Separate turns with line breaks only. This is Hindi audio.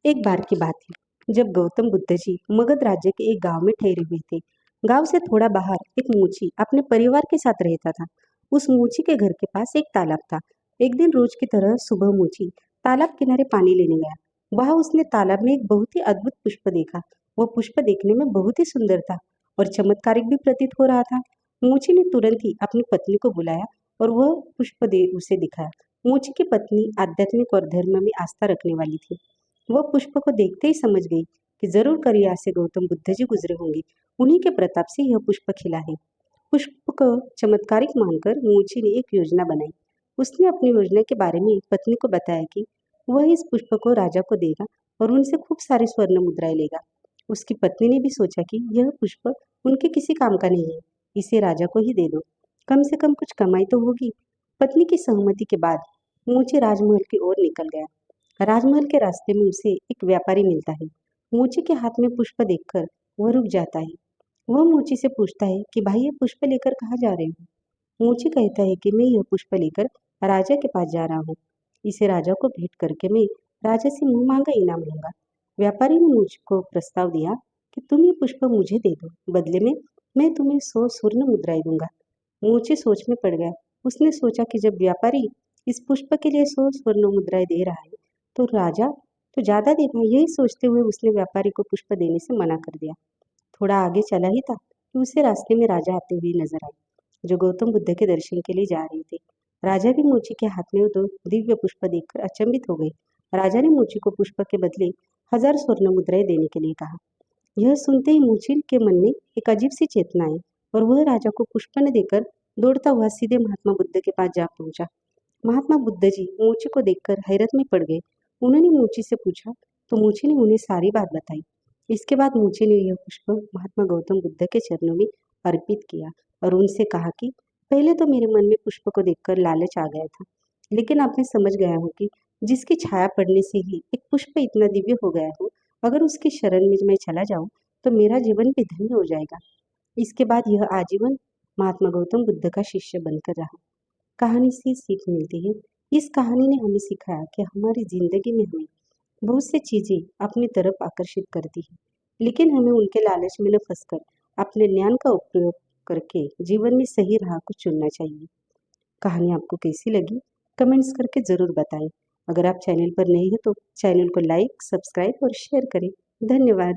एक बार की बात है जब गौतम बुद्ध जी मगध राज्य के एक गांव में ठहरे हुए थे। गांव से थोड़ा बाहर एक मूची अपने परिवार के साथ रहता था। उस मूची के घर के पास एक तालाब था। एक दिन रोज की तरह सुबह मूची तालाब किनारे पानी लेने गया। वहां उसने तालाब में एक बहुत ही अद्भुत पुष्प देखा। वह पुष्प देखने में बहुत ही सुंदर था और चमत्कारिक भी प्रतीत हो रहा था। मूची ने तुरंत ही अपनी पत्नी को बुलाया और वह पुष्प दे उसे दिखाया। मूची की पत्नी आध्यात्मिक और धर्म में आस्था रखने वाली थी। वह पुष्प को देखते ही समझ गई कि जरूर करिया से गौतम बुद्ध जी गुजरे होंगे। उन्हीं के प्रताप से यह पुष्प खिला है। पुष्प को चमत्कारिक मानकर मोची ने एक योजना बनाई। उसने अपनी योजना के बारे में पत्नी को बताया कि वह इस पुष्प को राजा को देगा और उनसे खूब सारी स्वर्ण मुद्राएं लेगा। उसकी पत्नी ने भी सोचा कि यह पुष्प उनके किसी काम का नहीं है, इसे राजा को ही दे दो, कम से कम कुछ कमाई तो होगी। पत्नी की सहमति के बाद मोची राजमहल की ओर निकल गया। राजमहल के रास्ते में उसे एक व्यापारी मिलता है। मोची के हाथ में पुष्प देखकर वह रुक जाता है। वह मोची से पूछता है कि भाई ये पुष्प लेकर कहाँ जा रहे हो। मोची कहता है कि मैं यह पुष्प लेकर राजा के पास जा रहा हूँ। इसे राजा को भेंट करके मैं राजा से मुंह मांगा इनाम लूंगा। व्यापारी ने मोची को प्रस्ताव दिया कि तुम ये पुष्प मुझे दे दो, बदले में मैं तुम्हें 100 स्वर्ण मुद्राएं दूंगा। मोची सोच में पड़ गया। उसने सोचा कि जब व्यापारी इस पुष्प के लिए 100 स्वर्ण मुद्राएं दे रहा है तो राजा तो ज्यादा देगा। यही सोचते हुए उसने व्यापारी को पुष्प देने से मना कर दिया। थोड़ा आगे चला ही था कि उसे रास्ते में राजा आते हुए नजर आए, जो गौतम बुद्ध के दर्शन के लिए जा रहे थे। राजा भी मोची के हाथ में वो दो दिव्य पुष्प देखकर अचंभित हो गए। राजा ने मोची को पुष्प के बदले 1000 स्वर्ण मुद्राएं देने के लिए कहा। यह सुनते ही मोची के मन में एक अजीब सी चेतना आई और वह राजा को पुष्प न देकर दौड़ता हुआ सीधे महात्मा बुद्ध के पास जा पहुंचा। महात्मा बुद्ध जी मोची को देखकर हैरत में पड़ गए। उन्होंने मोची से पूछा तो मोची ने उन्हें सारी बात बताई। इसके बाद मोची ने यह पुष्प महात्मा गौतम बुद्ध के चरणों में अर्पित किया और उनसे कहा कि पहले तो मेरे मन में पुष्प को देखकर लालच आ गया था, लेकिन अब मैं समझ गया हूँ कि जिसकी छाया पड़ने से ही एक पुष्प इतना दिव्य हो गया हो, अगर उसकी शरण में मैं चला जाऊं तो मेरा जीवन भी धन्य हो जाएगा। इसके बाद यह आजीवन महात्मा गौतम बुद्ध का शिष्य बनकर रहा। कहानी से सीख मिलती है। इस कहानी ने हमें सिखाया कि हमारी जिंदगी में हमें बहुत सी चीजें अपनी तरफ आकर्षित करती है, लेकिन हमें उनके लालच में न फंसकर अपने ज्ञान का उपयोग करके जीवन में सही राह को चुनना चाहिए। कहानी आपको कैसी लगी कमेंट्स करके जरूर बताएं। अगर आप चैनल पर नए हैं तो चैनल को लाइक, सब्सक्राइब और शेयर करें। धन्यवाद।